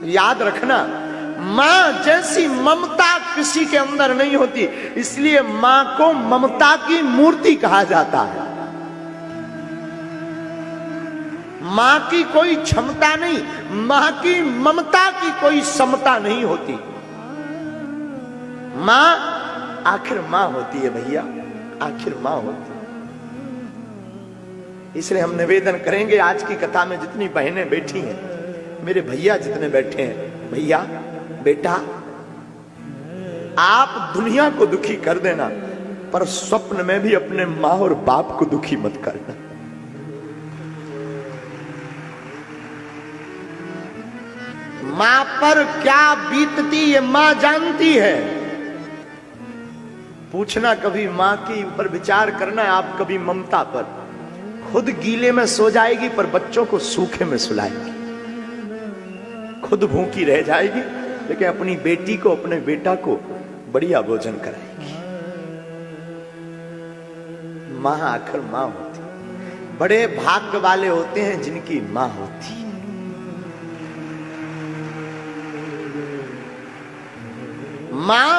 याद रखना, मां जैसी ममता किसी के अंदर नहीं होती, इसलिए मां को ममता की मूर्ति कहा जाता है। मां की कोई क्षमता नहीं, मां की ममता की कोई समता नहीं होती। मां आखिर मां होती है भैया, आखिर मां होती है। इसलिए हम निवेदन करेंगे, आज की कथा में जितनी बहनें बैठी हैं, मेरे भैया जितने बैठे हैं, भैया बेटा आप दुनिया को दुखी कर देना, पर स्वप्न में भी अपने मां और बाप को दुखी मत करना। मां पर क्या बीतती है मां जानती है। पूछना कभी मां के ऊपर विचार करना है आप कभी ममता पर। खुद गीले में सो जाएगी पर बच्चों को सूखे में सुलाएगी, खुद भूखी रह जाएगी लेकिन अपनी बेटी को अपने बेटा को बढ़िया भोजन कराएगी। मां आखिर मां होती, बड़े भाग्य वाले होते हैं जिनकी मां होती। मां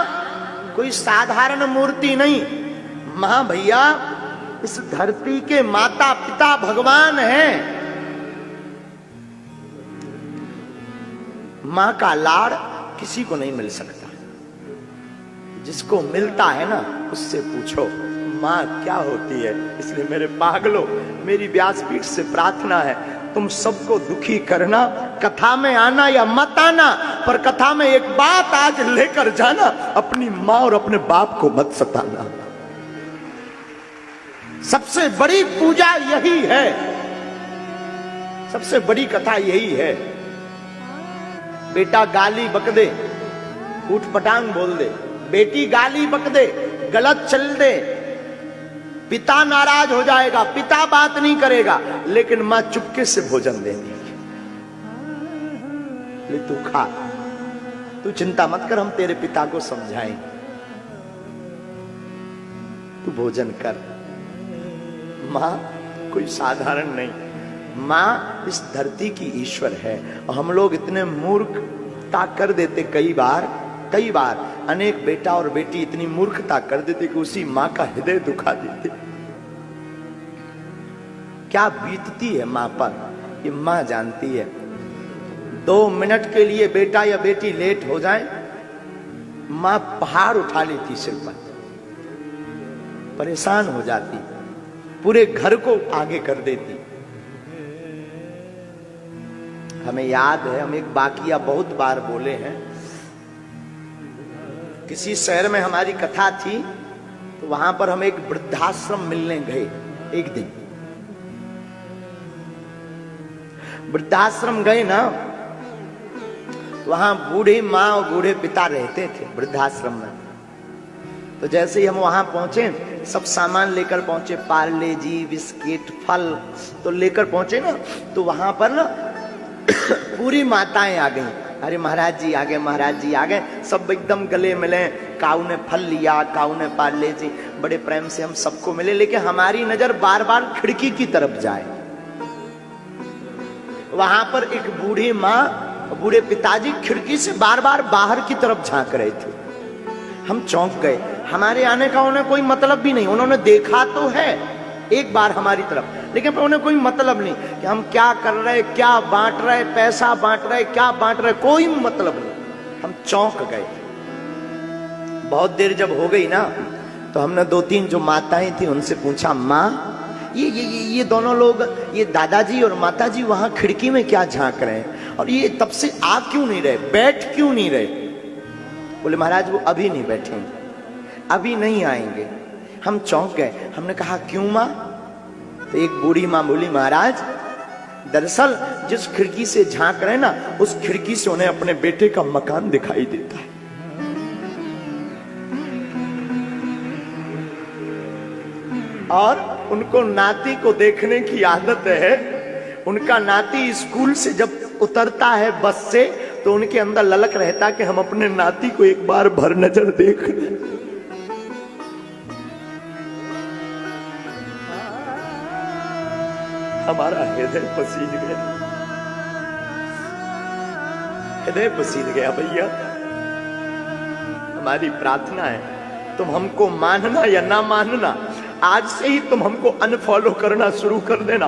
कोई साधारण मूर्ति नहीं, मां भैया इस धरती के माता पिता भगवान हैं। मां का लाड़ किसी को नहीं मिल सकता, जिसको मिलता है ना उससे पूछो मां क्या होती है। इसलिए मेरे पागलों, मेरी व्यासपीठ से प्रार्थना है, तुम सबको दुखी करना, कथा में आना या मत आना, पर कथा में एक बात आज लेकर जाना, अपनी मां और अपने बाप को मत सताना। सबसे बड़ी पूजा यही है, सबसे बड़ी कथा यही है। बेटा गाली बक दे, ऊट पटांग बोल दे, बेटी गाली बक दे, गलत चल दे, पिता नाराज हो जाएगा, पिता बात नहीं करेगा, लेकिन मां चुपके से भोजन देगी। ले तू खा, तू चिंता मत कर, हम तेरे पिता को समझाएंगे, तू भोजन कर। मां कोई साधारण नहीं, मां इस धरती की ईश्वर है। और हम लोग इतने मूर्खता कर देते, कई बार अनेक बेटा और बेटी इतनी मूर्खता कर देते कि उसी मां का हृदय दुखा देते। क्या बीतती है मां पर, ये मां जानती है। 2 मिनट के लिए बेटा या बेटी लेट हो जाए, मां पहाड़ उठा लेती सिर पर, परेशान हो जाती, पूरे घर को आगे कर देती। हमें याद है, हम एक वाकया बहुत बार बोले हैं। किसी शहर में हमारी कथा थी, तो वहां पर हम एक वृद्धाश्रम मिलने गए। एक दिन वृद्धाश्रम गए ना, तो वहां बूढ़ी माँ और बूढ़े पिता रहते थे वृद्धाश्रम में। तो जैसे ही हम वहां पहुंचे, सब सामान लेकर पहुंचे, पार्ले जी, बिस्किट, फल तो लेकर पहुंचे ना, तो वहां पर ना पूरी माताएं आ गई। अरे महाराज जी आ गए, महाराज जी आ गए, सब एकदम गले मिले। काऊ ने फल लिया, काऊ ने पार्ले जी, बड़े प्रेम से हम सबको मिले, लेकिन हमारी नजर बार बार खिड़की की तरफ जाए। वहां पर एक बूढ़ी माँ, बूढ़े पिताजी खिड़की से बार बार बाहर की तरफ झांक रहे थे। हम चौंक गए, हमारे आने का उन्हें कोई मतलब भी नहीं। उन्होंने देखा तो है एक बार हमारी तरफ, लेकिन उन्हें कोई मतलब नहीं कि हम क्या कर रहे, क्या बांट रहे, पैसा बांट रहे, क्या बांट रहे, कोई मतलब नहीं। हम चौंक गए। बहुत देर जब हो गई ना, तो हमने 2-3 जो माताएं थी उनसे पूछा, माँ ये दोनों लोग, ये दादाजी और माताजी वहां खिड़की में क्या झांक रहे हैं, और ये तब से आ क्यों नहीं रहे, बैठ क्यों नहीं रहे? बोले महाराज वो अभी नहीं बैठेंगे, अभी नहीं आएंगे। हम चौंक गए, हमने कहा क्यों माँ? तो एक बूढ़ी माँ बोली, महाराज दरअसल जिस खिड़की से झांक रहे ना, उस खिड़की से उन्हें अपने बेटे का मकान दिखाई देता है। और उनको नाती को देखने की आदत है। उनका नाती स्कूल से जब उतरता है बस से, तो उनके अंदर ललक रहता कि हम अपने नाती को एक बार भर नजर देख लें। हमारा हृदय पसीज गया। हृदय पसीज गया भैया। हमारी प्रार्थना है तुम हमको मानना या ना मानना, आज से ही तुम हमको अनफॉलो करना शुरू कर देना,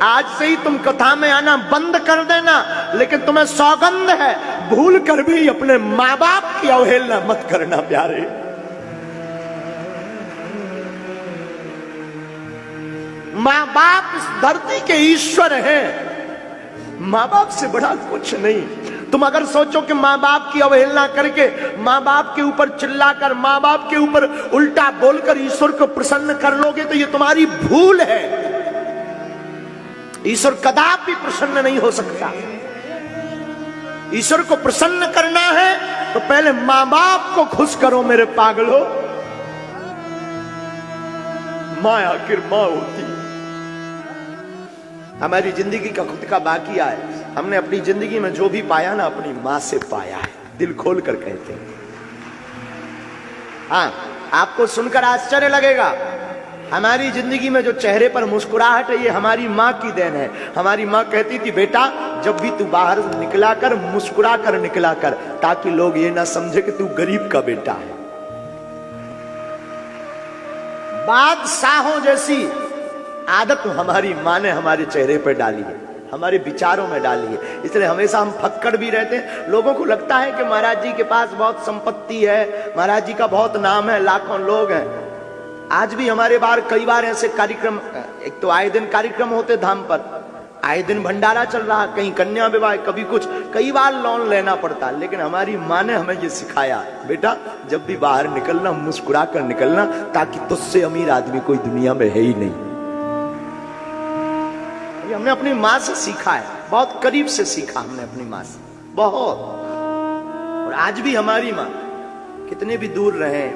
आज से ही तुम कथा में आना बंद कर देना, लेकिन तुम्हें सौगंध है भूल कर भी अपने माँ बाप की अवहेलना मत करना प्यारे। माँ बाप इस धरती के ईश्वर हैं, माँ बाप से बड़ा कुछ नहीं। तुम अगर सोचो कि माँ बाप की अवहेलना करके, माँ बाप के ऊपर चिल्लाकर, माँ बाप के ऊपर उल्टा बोलकर ईश्वर को प्रसन्न कर लोगे तो ये तुम्हारी भूल है। ईश्वर कदापि प्रसन्न नहीं हो सकता। ईश्वर को प्रसन्न करना है तो पहले माँ बाप को खुश करो मेरे पागलो। माँ आखिर माँ होती। हमारी जिंदगी का खुद का बाकी है। हमने अपनी जिंदगी में जो भी पाया ना अपनी मां से पाया है, दिल खोल कर कहते हैं। हाँ, आपको सुनकर आश्चर्य लगेगा, हमारी जिंदगी में जो चेहरे पर मुस्कुराहट है ये हमारी माँ की देन है। हमारी माँ कहती थी बेटा जब भी तू बाहर निकला कर मुस्कुरा कर निकला कर, ताकि लोग ये ना समझे कि तू गरीब का बेटा है। बादशाहों जैसी आदत हमारी माँ ने हमारे चेहरे पर डाली है, हमारे विचारों में डाली है। इसलिए हमेशा हम फक्कड़ भी रहते हैं। लोगों को लगता है कि महाराज जी के पास बहुत संपत्ति है, महाराज जी का बहुत नाम है, लाखों लोग हैं। आज भी हमारे बार कई बार ऐसे कार्यक्रम, एक तो आए दिन कार्यक्रम होते धाम पर, आए दिन भंडारा चल रहा, कहीं कन्या विवाह, कभी कुछ, कई बार लोन लेना पड़ता। लेकिन हमारी माँ ने हमें ये सिखाया बेटा जब भी बाहर निकलना मुस्कुरा कर निकलना, ताकि तुझसे अमीर आदमी कोई दुनिया में है ही नहीं। हमने अपनी माँ से सीखा है, बहुत करीब से सीखा हमने अपनी माँ से, बहुत। और आज भी हमारी माँ कितने भी दूर रहे,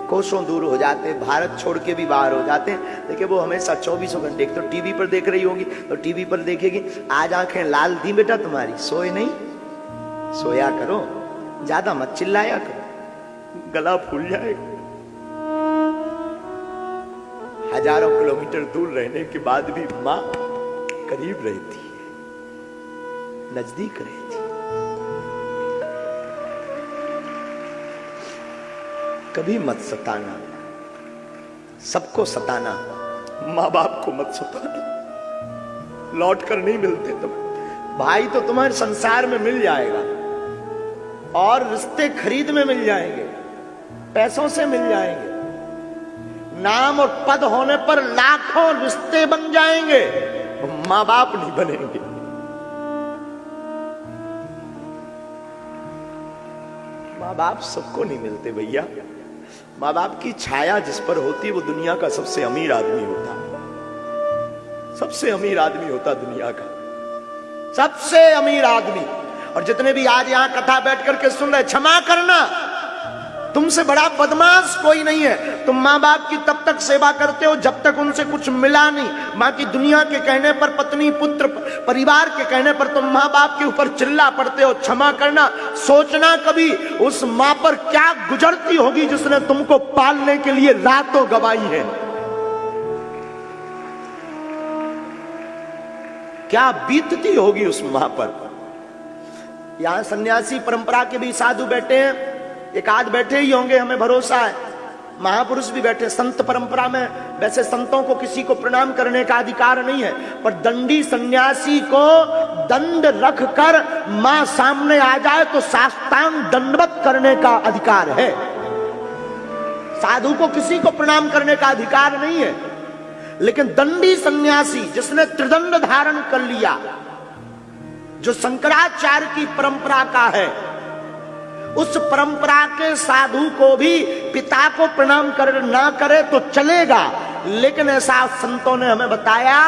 कोसों दूर हो जाते, भारत छोड़ के भी बाहर हो जाते हैं, लेकिन वो हमेशा 24 घंटे, एक तो टीवी पर देख रही होगी तो टीवी पर देखेगी, आज आंखें लाल थी बेटा तुम्हारी, सोए नहीं, सोया करो, ज्यादा मत चिल्लाया करो, गला फूल जाएगा। हजारों किलोमीटर दूर रहने के बाद भी माँ करीब रहती है, नजदीक रहती है। कभी मत सताना, सबको सताना, माँ बाप को मत सताना, लौट कर नहीं मिलते तुम। भाई तो तुम्हारे संसार में मिल जाएगा, और रिश्ते खरीद में मिल जाएंगे, पैसों से मिल जाएंगे, नाम और पद होने पर लाखों रिश्ते बन जाएंगे, माँ बाप नहीं बनेंगे। माँ बाप सबको नहीं मिलते भैया। माँ बाप की छाया जिस पर होती है वो दुनिया का सबसे अमीर आदमी होता, सबसे अमीर आदमी होता दुनिया का, सबसे अमीर आदमी। और जितने भी आज यहां कथा बैठ करके सुन रहे, क्षमा करना, तुमसे बड़ा बदमाश कोई नहीं है। तुम माँ बाप की तब तक सेवा करते हो जब तक उनसे कुछ मिला नहीं। माँ की दुनिया के कहने पर, पत्नी पुत्र परिवार के कहने पर तुम माँ बाप के ऊपर चिल्ला पड़ते हो। क्षमा करना, सोचना कभी उस माँ पर क्या गुजरती होगी जिसने तुमको पालने के लिए रातों गवाई है, क्या बीतती होगी उस माँ पर। यहां सन्यासी परंपरा के भी साधु बैठे हैं, एक आध बैठे ही होंगे हमें भरोसा है, महापुरुष भी बैठे। संत परंपरा में वैसे संतों को किसी को प्रणाम करने का अधिकार नहीं है, पर दंडी सन्यासी को दंड रखकर मां सामने आ जाए तो साष्टांग दंडवत करने का अधिकार है। साधु को किसी को प्रणाम करने का अधिकार नहीं है, लेकिन दंडी सन्यासी जिसने त्रिदंड धारण कर लिया, जो शंकराचार्य की परंपरा का है, उस परंपरा के साधु को भी पिता को प्रणाम कर ना करे तो चलेगा, लेकिन ऐसा संतों ने हमें बताया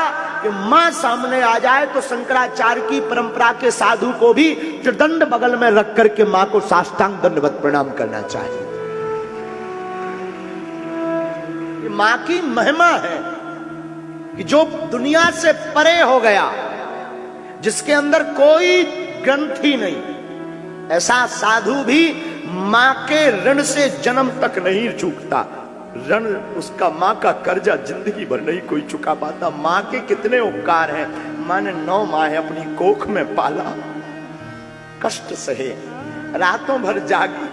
कि मां सामने आ जाए तो शंकराचार्य की परंपरा के साधु को भी त्रिदंड बगल में रख करके मां को साष्टांग दंडवत प्रणाम करना चाहिए। ये मां की महिमा है कि जो दुनिया से परे हो गया, जिसके अंदर कोई ग्रंथि नहीं, ऐसा साधु भी मां के ऋण से जन्म तक नहीं चूकता। ऋण उसका, मां का कर्जा जिंदगी भर नहीं कोई चुका पाता। मां के कितने उपकार हैं। मां ने 9 माह अपनी कोख में पाला, कष्ट सहे, रातों भर जागी,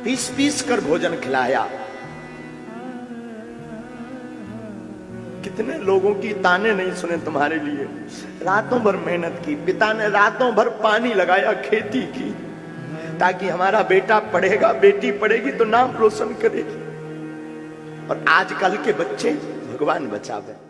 पीस पीस कर भोजन खिलाया। कितने लोगों की ताने नहीं सुने तुम्हारे लिए, रातों भर मेहनत की, पिता ने रातों भर पानी लगाया, खेती की, ताकि हमारा बेटा पढ़ेगा, बेटी पढ़ेगी तो नाम रोशन करेगी। और आजकल के बच्चे भगवान बचावे।